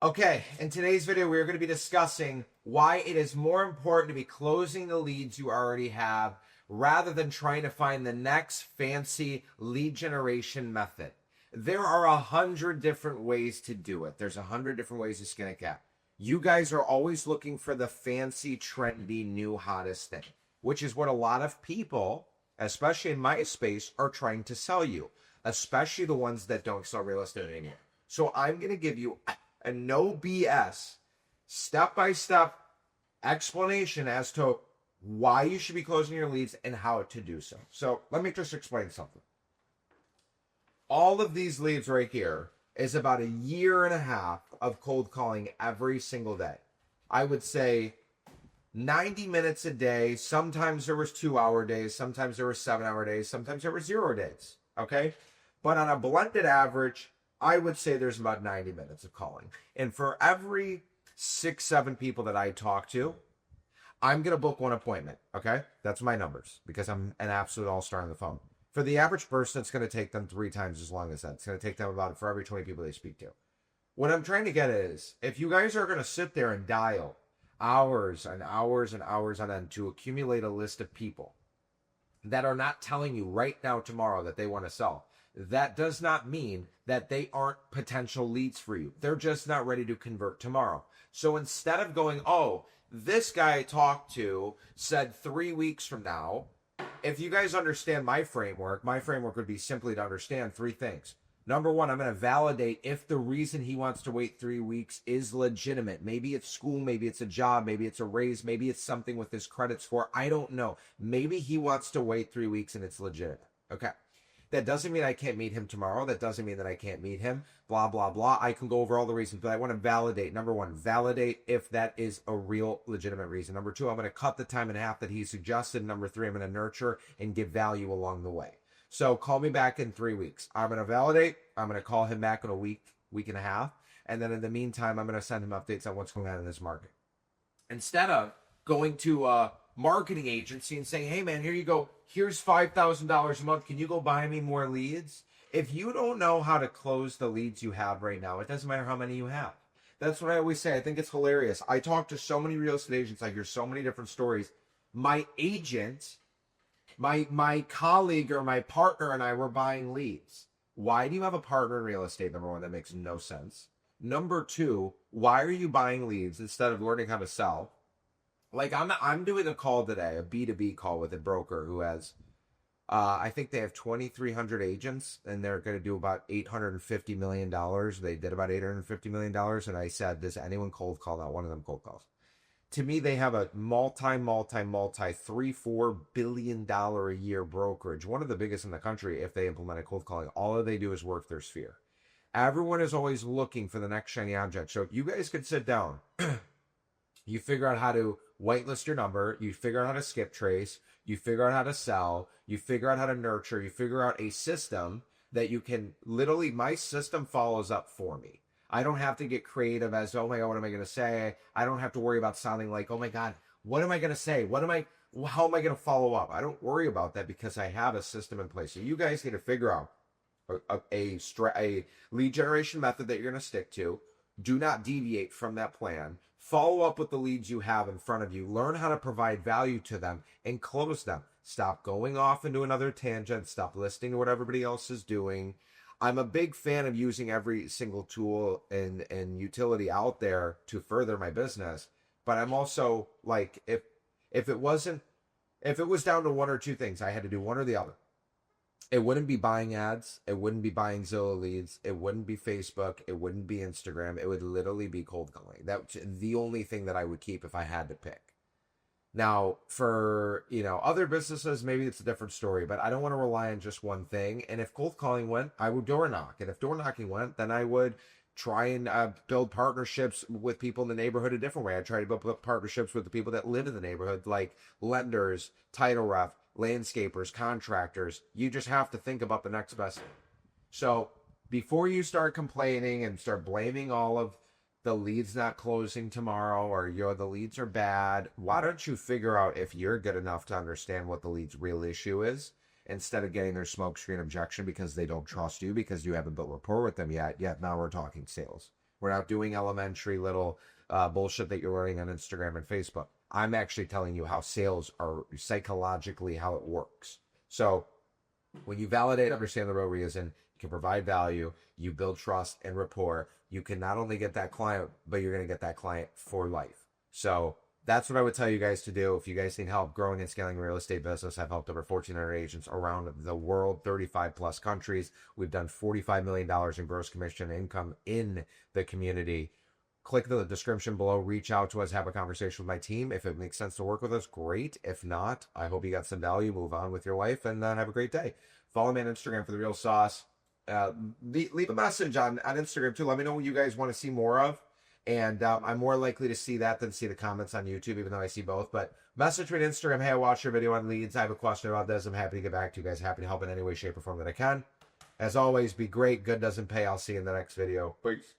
Okay, in today's video, we're going to be discussing why it is more important to be closing the leads you already have rather than trying to find the next fancy lead generation method. There are 100 different ways to do it. There's 100 different ways to skin a cat. You guys are always looking for the fancy, trendy, new, hottest thing, which is what a lot of people, especially in my space, are trying to sell you, especially the ones that don't sell real estate anymore. So I'm going to give you a no BS, step-by-step explanation as to why you should be closing your leads and how to do so. So let me just explain something. All of these leads right here is about 1.5 years of cold calling every single day. I would say 90 minutes a day. Sometimes there was 2-hour days. Sometimes there were 7-hour days. Sometimes there were 0 days. Okay. But on a blended average, I would say there's about 90 minutes of calling. And for every 6-7 people that I talk to, I'm going to book one appointment. Okay. That's my numbers because I'm an absolute all-star on the phone. For the average person, it's going to take them 3 times as long as that. It's going to take them about for every 20 people they speak to. What I'm trying to get at is if you guys are going to sit there and dial hours and hours and hours on end to accumulate a list of people that are not telling you right now, tomorrow, that they want to sell, that does not mean that they aren't potential leads for you. They're just not ready to convert tomorrow. So instead of going, oh, this guy I talked to said 3 weeks from now, if you guys understand my framework would be simply to understand 3 things. Number 1, I'm going to validate if the reason he wants to wait 3 weeks is legitimate. Maybe it's school, maybe it's a job, maybe it's a raise, maybe it's something with his credit score. I don't know. Maybe he wants to wait 3 weeks and it's legitimate. Okay. That doesn't mean I can't meet him tomorrow. That doesn't mean that I can't meet him. Blah, blah, blah. I can go over all the reasons, but I want to validate. Number 1, validate if that is a real, legitimate reason. Number 2, I'm going to cut the time in half that he suggested. Number 3, I'm going to nurture and give value along the way. So call me back in 3 weeks. I'm going to validate. I'm going to call him back in a week and a half. And then in the meantime, I'm going to send him updates on what's going on in this market. Instead of going to a marketing agency and saying, hey man, here you go. Here's $5,000 a month. Can you go buy me more leads? If you don't know how to close the leads you have right now, it doesn't matter how many you have. That's what I always say. I think it's hilarious. I talk to so many real estate agents. I hear so many different stories. My agent, my colleague or my partner and I were buying leads. Why do you have a partner in real estate? Number 1, that makes no sense. Number 2, why are you buying leads instead of learning how to sell? Like I'm doing a call today, a B2B call with a broker who has, I think they have 2,300 agents and they're going to do about $850 million. They did about $850 million. And I said, does anyone cold call? Not one of them cold calls. To me, they have a $3-4 billion a year brokerage, one of the biggest in the country. If they implemented cold calling, all they do is work their sphere. Everyone is always looking for the next shiny object. So if you guys could sit down, you figure out how to whitelist your number, you figure out how to skip trace, you figure out how to sell, you figure out how to nurture, you figure out a system that you can literally, my system follows up for me. I don't have to get creative as, oh my God, what am I going to say? I don't have to worry about sounding like, oh my God, what am I going to say? How am I going to follow up? I don't worry about that because I have a system in place. So you guys need to figure out a lead generation method that you're going to stick to. Do not deviate from that plan. Follow up with the leads you have in front of you. Learn how to provide value to them and close them. Stop going off into another tangent. Stop listening to what everybody else is doing. I'm a big fan of using every single tool and utility out there to further my business. But I'm also like, if it was down to 1 or 2 things, I had to do one or the other. It wouldn't be buying ads. It wouldn't be buying Zillow leads. It wouldn't be Facebook. It wouldn't be Instagram. It would literally be cold calling. That's the only thing that I would keep if I had to pick. Now, for, other businesses, maybe it's a different story, but I don't want to rely on just one thing. And if cold calling went, I would door knock. And if door knocking went, then I would try and build partnerships with people in the neighborhood a different way. I try to build partnerships with the people that live in the neighborhood, like lenders, title ref, landscapers, contractors. You just have to think about the next best thing. So before you start complaining and start blaming all of the leads not closing tomorrow or the leads are bad, why don't you figure out if you're good enough to understand what the lead's real issue is instead of getting their smokescreen objection because they don't trust you because you haven't built rapport with them yet now we're talking sales. We're not doing elementary little bullshit that you're learning on Instagram and Facebook. I'm actually telling you how sales are psychologically how it works. So when you validate, understand the real reason, you can provide value, you build trust and rapport, you can not only get that client, but you're going to get that client for life. So that's what I would tell you guys to do. If you guys need help growing and scaling real estate business, I've helped over 1,400 agents around the world, 35 plus countries. We've done $45 million in gross commission income in the community. Click the description below, reach out to us, have a conversation with my team. If it makes sense to work with us, great. If not, I hope you got some value. Move on with your life and have a great day. Follow me on Instagram for the real sauce. Leave a message on Instagram too. Let me know what you guys want to see more of. And I'm more likely to see that than see the comments on YouTube, even though I see both. But message me on Instagram. Hey, I watched your video on leads. I have a question about this. I'm happy to get back to you guys. Happy to help in any way, shape, or form that I can. As always, be great. Good doesn't pay. I'll see you in the next video. Peace.